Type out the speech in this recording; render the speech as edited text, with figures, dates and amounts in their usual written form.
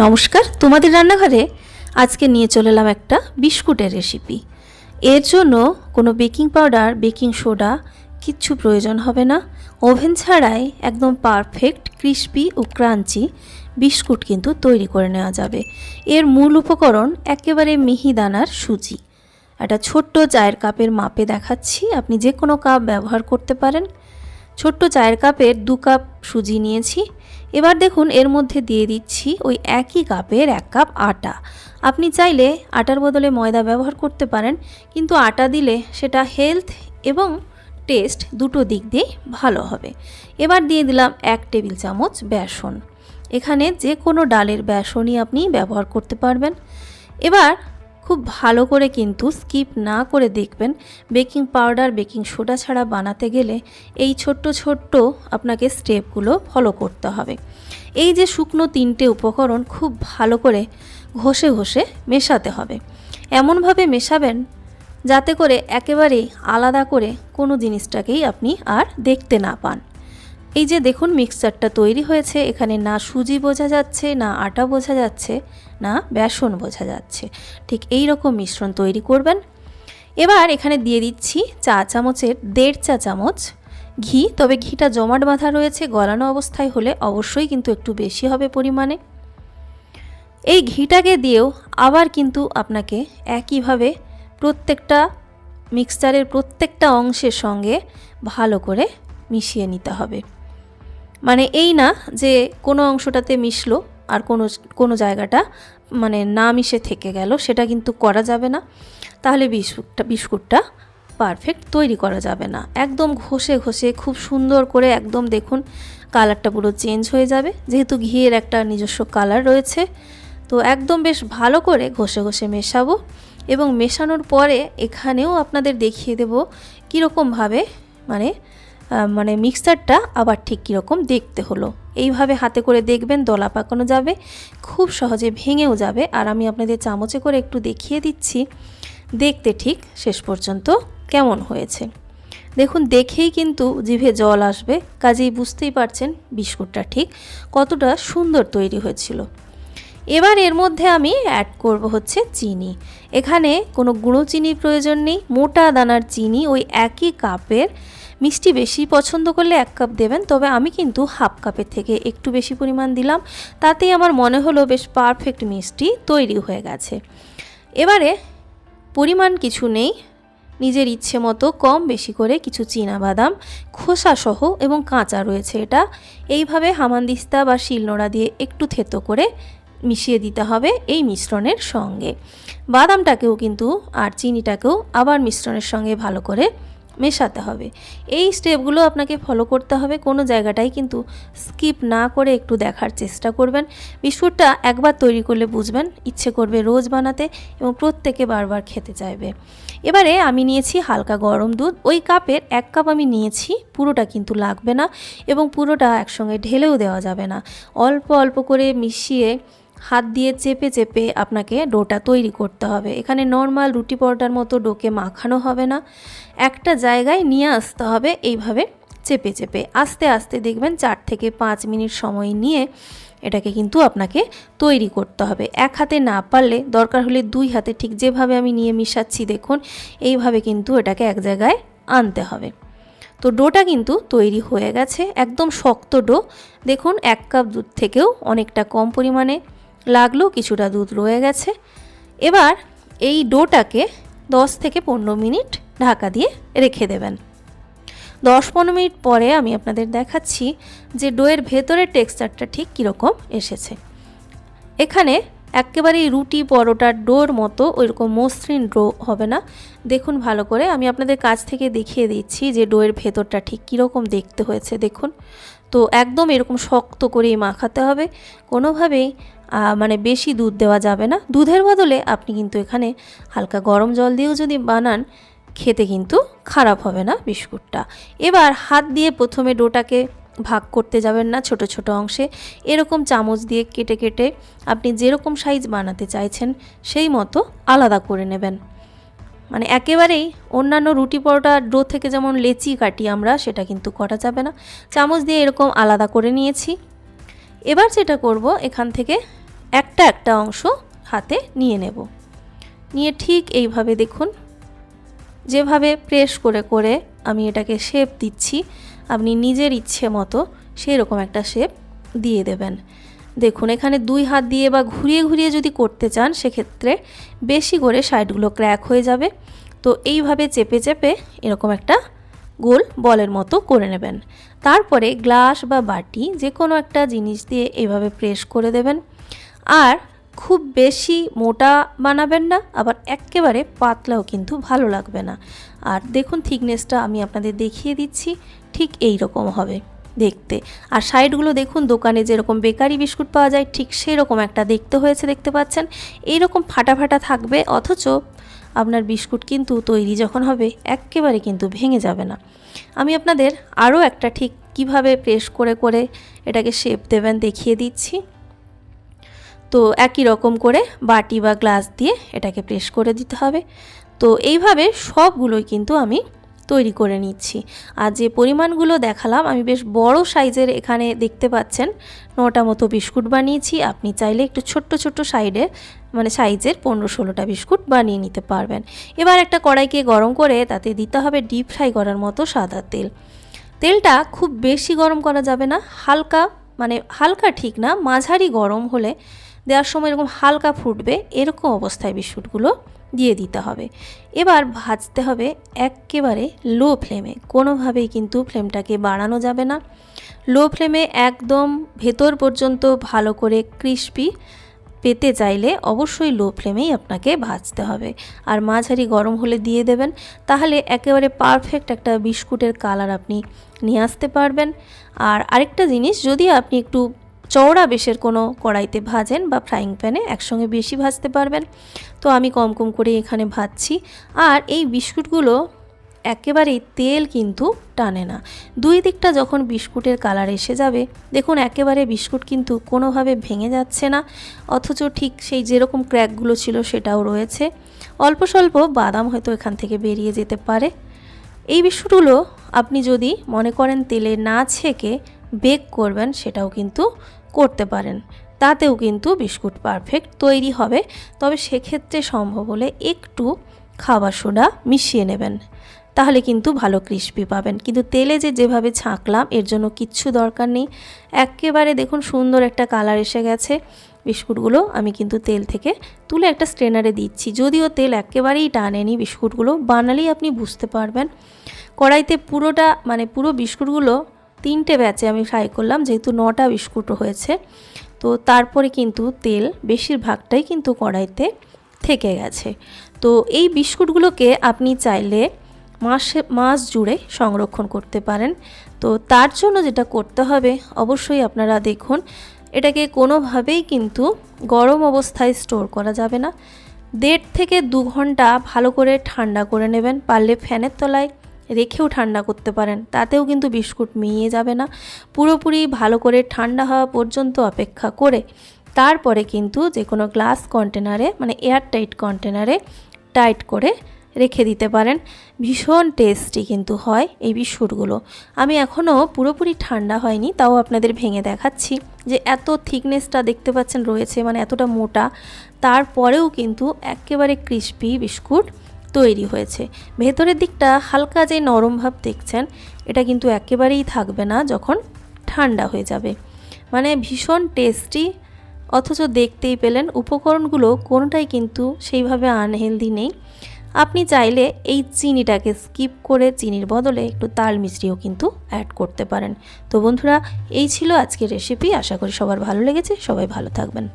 নমস্কার, তোমাদের রান্নাঘরে আজকে নিয়ে চলে এলাম একটা বিস্কুটের রেসিপি। এর জন্য কোনো বেকিং পাউডার, বেকিং সোডা কিচ্ছু প্রয়োজন হবে না। ওভেন ছাড়াই একদম পারফেক্ট ক্রিস্পি ও ক্রাঞ্চি বিস্কুট কিন্তু তৈরি করে নেওয়া যাবে। এর মূল উপকরণ একেবারে মিহিদানার সুজি। একটা ছোট্ট চায়ের কাপের মাপে দেখাচ্ছি, আপনি যে কোনো কাপ ব্যবহার করতে পারেন। ছোট্ট চায়ের কাপের 2 কাপ সুজি নিয়েছি। এবার দেখুন এর মধ্যে দিয়ে দিচ্ছি ওই একই কাপের 1 কাপ আটা। আপনি চাইলে আটার বদলে ময়দা ব্যবহার করতে পারেন, কিন্তু আটা দিলে সেটা হেলথ এবং টেস্ট দুটো দিক দিয়েই ভালো হবে। এবার দিয়ে দিলাম 1 টেবিল চামচ বেসন। এখানে যে কোনো ডালের বেসনই আপনি ব্যবহার করতে পারবেন। এবার খুব ভালো করে কিন্তু স্কিপ না করে দেখবেন, বেকিং পাউডার, বেকিং সোডা ছাড়া বানাতে গেলে এই ছোট্ট ছোট্ট আপনাকে স্টেপগুলো ফলো করতে হবে। এই যে শুকনো 3টে উপকরণ খুব ভালো করে ঘষে ঘষে মেশাতে হবে। এমনভাবে মেশাবেন যাতে করে একেবারেই আলাদা করে কোনো জিনিসটাকেই আপনি আর দেখতে না পান। এই যে দেখুন মিক্সচারটা তৈরি হয়েছে, এখানে না সুজি বোঝা যাচ্ছে, না আটা বোঝা যাচ্ছে, না বেসন বোঝা যাচ্ছে। ঠিক এই রকম মিশ্রণ তৈরি করবেন। এবার এখানে দিয়ে দিচ্ছি চা চামচের 1.5 চা চামচ ঘি। তবে ঘিটা জমাট বাঁধা রয়েছে, গলানো অবস্থায় হলে অবশ্যই কিন্তু একটু বেশি হবে পরিমাণে। এই ঘিটাকে দিয়েও আবার কিন্তু আপনাকে একইভাবে প্রত্যেকটা মিক্সচারের প্রত্যেকটা অংশের সঙ্গে ভালো করে মিশিয়ে নিতে হবে। মানে এই না যে কোনো অংশটাতে মিশলো আর কোনো জায়গাটা মানে না মিশে থেকে গেল, সেটা কিন্তু করা যাবে না। তাহলে বিস্কুটটা পারফেক্ট তৈরি করা যাবে না। একদম ঘষে ঘষে খুব সুন্দর করে একদম দেখুন কালারটা পুরো চেঞ্জ হয়ে যাবে, যেহেতু ঘিয়ের একটা নিজস্ব কালার রয়েছে। তো একদম বেশ ভালো করে ঘষে ঘষে মেশাবো এবং মেশানোর পরে এখানেও আপনাদের দেখিয়ে দেব কীরকমভাবে মানে মিক্সচারটা আবার ঠিক কীরকম দেখতে হলো। এইভাবে হাতে করে দেখবেন, দলা পাকানো যাবে, খুব সহজে ভেঙেও যাবে। আর আমি আপনাদের চামচে করে একটু দেখিয়ে দিচ্ছি দেখতে ঠিক শেষ পর্যন্ত কেমন হয়েছে। দেখুন দেখেই কিন্তু জিভে জল আসবে, কাজেই বুঝতেই পারছেন বিস্কুটটা ঠিক কতটা সুন্দর তৈরি হয়েছিল। এবার এর মধ্যে আমি অ্যাড করব হচ্ছে চিনি। এখানে কোনো গুঁড়ো চিনির প্রয়োজন নেই, মোটা দানার চিনি ওই একই কাপের। মিষ্টি বেশি পছন্দ করলে 1 কাপ দেবেন, তবে আমি কিন্তু হাফ কাপের থেকে একটু বেশি পরিমাণ দিলাম। তাতেই আমার মনে হলো বেশ পারফেক্ট মিষ্টি তৈরি হয়ে গেছে। এবারে পরিমাণ কিছু নেই, নিজের ইচ্ছে মতো কম বেশি করে কিছু চীনাবাদাম খোসাসহ এবং কাঁচা রয়েছে, এটা এইভাবে হামানদিস্তা বা শিলনোড়া দিয়ে একটু থেতো করে মিশিয়ে দিতে হবে এই মিশ্রণের সঙ্গে। বাদামটাকেও কিন্তু আর চিনিটাকেও আবার মিশ্রণের সঙ্গে ভালো করে মেশাতে হবে। এই স্টেপগুলো আপনাকে ফলো করতে হবে, কোনো জায়গাটাই কিন্তু স্কিপ না করে একটু দেখার চেষ্টা করবেন। বিস্কুটটা একবার তৈরি করলে বুঝবেন ইচ্ছে করবে রোজ বানাতে এবং প্রত্যেকে বারবার খেতে চাইবে। এবারে আমি নিয়েছি হালকা গরম দুধ। ওই কাপের 1 কাপ আমি নিয়েছি, পুরোটা কিন্তু লাগবে না এবং পুরোটা একসঙ্গে ঢেলেও দেওয়া যাবে না। অল্প অল্প করে মিশিয়ে হাত দিয়ে চেপে চেপে আপনাকে ডোটা তৈরি করতে হবে। এখানে নর্মাল রুটি পরোটার মতো ডোকে মাখানো হবে না, একটা জায়গায় নিয়ে আসতে হবে এইভাবে চেপে চেপে। আস্তে আস্তে দেখবেন 4 থেকে 5 মিনিট সময় নিয়ে এটাকে কিন্তু আপনাকে তৈরি করতে হবে। এক হাতে না পারলে দরকার হলে 2 হাতে, ঠিক যেভাবে আমি নিয়ে মিশাচ্ছি দেখুন এইভাবে কিন্তু এটাকে এক জায়গায় আনতে হবে। তো ডোটা কিন্তু তৈরি হয়ে গেছে, একদম শক্ত ডো। দেখুন 1 কাপ দুধ থেকেও অনেকটা কম পরিমাণে লাগলো, কিছুটা দুধ রয়ে গেছে। এবার এই ডোটাকে 10 থেকে 15 মিনিট ঢাকা দিয়ে রেখে দেবেন। 10-15 মিনিট পরে আমি আপনাদের দেখাচ্ছি যে ডোয়ের ভেতরের টেক্সচারটা ঠিক কীরকম এসেছে। এখানে একেবারেই রুটি পরোটার ডোর মতো ওইরকম মসৃণ ডো হবে না। দেখুন ভালো করে আমি আপনাদের কাছ থেকে দেখিয়ে দিচ্ছি যে ডোয়ের ভেতরটা ঠিক কীরকম দেখতে হয়েছে দেখুন। তো একদম এরকম শক্ত করেই মাখাতে হবে, কোনোভাবেই মানে বেশি দুধ দেওয়া যাবে না। দুধের বদলে আপনি কিন্তু এখানে হালকা গরম জল দিয়েও যদি বানান খেতে কিন্তু খারাপ হবে না বিস্কুটটা। এবার হাত দিয়ে প্রথমে ডোটাকে ভাগ করতে যাবেন না ছোট ছোট অংশে, এরকম চামচ দিয়ে কেটে কেটে আপনি যেরকম সাইজ বানাতে চাইছেন সেই মতো আলাদা করে নেবেন। মানে একেবারেই অন্যান্য রুটি পরোটা ডো থেকে যেমন লেচি কাটি আমরা, সেটা কিন্তু করা যাবে না। চামচ দিয়ে এরকম আলাদা করে নিয়েছি। এবার যেটা করব, এখান থেকে একটা একটা অংশ হাতে নিয়ে নেব। নিয়ে ঠিক এইভাবে দেখুন, যেভাবে প্রেস করে করে আমি এটাকে শেপ দিচ্ছি, আপনি নিজের ইচ্ছে মতো সেই রকম একটা শেপ দিয়ে দেবেন। দেখুন এখানে 2 হাত দিয়ে বা ঘুরিয়ে ঘুরিয়ে যদি করতে চান সেক্ষেত্রে বেশি করে সাইডগুলো ক্র্যাক হয়ে যাবে। তো এইভাবে চেপে চেপে এরকম একটা গোল বলের মতো করে নেবেন। তারপরে গ্লাস বা বাটি যে কোনো একটা জিনিস দিয়ে এইভাবে প্রেস করে দেবেন। আর খুব বেশি মোটা বানাবেন না, আবার একেবারে পাতলাও কিন্তু ভালো লাগবে না। আর দেখুন থিকনেসটা আমি আপনাদের দেখিয়ে দিচ্ছি, ঠিক এই রকম হবে দেখতে। আর সাইডগুলো দেখুন দোকানে যেরকম বেকারি বিস্কুট পাওয়া যায় ঠিক সেই রকম একটা দেখতে হয়েছে, দেখতে পাচ্ছেন। এইরকম ফাটা ফাটা থাকবে, অথচ আপনার বিস্কুট কিন্তু তৈরি যখন হবে একেবারে কিন্তু ভেঙে যাবে না। আমি আপনাদের আরও একটা ঠিক কিভাবে প্রেস করে করে এটাকে শেপ দেবেন দেখিয়ে দিচ্ছি। তো একই রকম করে বাটি বা গ্লাস দিয়ে এটাকে প্রেস করে দিতে হবে। তো এইভাবে সবগুলোই কিন্তু আমি তৈরি করে নিচ্ছি। আর যে পরিমাণগুলো দেখালাম আমি বেশ বড় সাইজের এখানে দেখতে পাচ্ছেন 9টা মতো বিস্কুট বানিয়েছি। আপনি চাইলে একটু ছোট্ট ছোট্ট সাইজের 15-16টা বিস্কুট বানিয়ে নিতে পারবেন। এবার একটা কড়াইকে গরম করে তাতে দিতে হবে ডিপ ফ্রাই করার মতো সাদা তেল। তেলটা খুব বেশি গরম করা যাবে না, হালকা ঠিক না, মাঝারি গরম হলে দেওয়ার সময় এরকম হালকা ফুটবে, এরকম অবস্থায় বিস্কুটগুলো দিয়ে দিতে হবে। এবার ভাজতে হবে একেবারে লো ফ্লেমে, কোনোভাবেই কিন্তু ফ্লেমটাকে বাড়ানো যাবে না। লো ফ্লেমে একদম ভেতর পর্যন্ত ভালো করে ক্রিস্পি পেতে চাইলে অবশ্যই লো ফ্লেমেই আপনাকে ভাজতে হবে। আর মাঝারি গরম হলে দিয়ে দেবেন, তাহলে একেবারে পারফেক্ট একটা বিস্কুটের কালার আপনি নিয়ে আসতে পারবেন। আর আরেকটা জিনিস, যদি আপনি একটু চওড়া বেশের কোনো কড়াইতে ভাজেন বা ফ্রাইং প্যানে একসঙ্গে বেশি ভাজতে পারবেন। তো আমি কম কম করে এখানে ভাজছি। আর এই বিস্কুটগুলো একেবারেই তেল কিন্তু টানে না। 2 দিকটা যখন বিস্কুটের কালার এসে যাবে দেখুন একেবারে বিস্কুট কিন্তু কোনোভাবে ভেঙে যাচ্ছে না, অথচ ঠিক সেই যেরকম ক্র্যাকগুলো ছিল সেটাও রয়েছে। অল্প স্বল্প বাদাম হয়তো এখান থেকে বেরিয়ে যেতে পারে। এই বিস্কুটগুলো আপনি যদি মনে করেন তেলে না ছেঁকে বেক করবেন সেটাও কিন্তু করতে পারেন, তাতেও কিন্তু বিস্কুট পারফেক্ট তৈরি হবে। তবে সেক্ষেত্রে সম্ভব হলে একটু খাবার সোডা মিশিয়ে নেবেন, তাহলে কিন্তু ভালো ক্রিস্পি পাবেন। কিন্তু তেলে যেভাবে ছাঁকলাম এর জন্য কিচ্ছু দরকার নেই। একেবারে দেখুন সুন্দর একটা কালার এসে গেছে। বিস্কুটগুলো আমি কিন্তু তেল থেকে তুলে একটা স্ট্রেনারে দিচ্ছি, যদিও তেল একেবারেই টানেনি। বিস্কুটগুলো বানালেই আপনি বুঝতে পারবেন। কড়াইতে পুরো বিস্কুটগুলো 3টে ব্যাচে আমি ফ্রাই করলাম, যেহেতু 9টা বিস্কুট হয়েছে। তো তারপরে কিন্তু তেল বেশিরভাগটাই কিন্তু কড়াইতে থেকে গেছে। তো এই বিস্কুটগুলোকে আপনি চাইলে মাস জুড়ে সংরক্ষণ করতে পারেন। তো তার জন্য যেটা করতে হবে, অবশ্যই আপনারা দেখুন এটাকে কোনোভাবেই কিন্তু গরম অবস্থায় স্টোর করা যাবে না। 1.5 থেকে 2 ঘন্টা ভালো করে ঠান্ডা করে নেবেন। পারলে ফ্যানের তলায় রেখেও ঠান্ডা করতে পারেন, তাতেও কিন্তু বিস্কুট মিয়ে যাবে না। পুরোপুরি ভালো করে ঠান্ডা হওয়া পর্যন্ত অপেক্ষা করে তারপরে কিন্তু যে কোনো গ্লাস কন্টেনারে এয়ারটাইট কন্টেনারে টাইট করে রেখে দিতে পারেন। ভীষণ টেস্টি কিন্তু হয় এই বিস্কুটগুলো। আমি এখনও পুরোপুরি ঠান্ডা হয়নি, তাও আপনাদের ভেঙে দেখাচ্ছি যে এত থিকনেসটা দেখতে পাচ্ছেন রয়েছে, এতটা মোটা, তারপরেও কিন্তু একেবারে ক্রিস্পি বিস্কুট তৈরি হয়েছে। ভেতরের দিকটা হালকা যে নরম ভাব দেখছেন এটা কিন্তু একেবারেই থাকবে না যখন ঠান্ডা হয়ে যাবে। ভীষণ টেস্টি, অথচ দেখতেই পেলেন উপকরণগুলো কোনোটাই কিন্তু সেইভাবে আনহেলদি নেই। আপনি চাইলে এই চিনিটাকে স্কিপ করে চিনির বদলে একটু তাল মিছরিও কিন্তু অ্যাড করতে পারেন। তো বন্ধুরা, এই ছিল আজকের রেসিপি। আশা করি সবার ভালো লেগেছে। সবাই ভালো থাকবেন।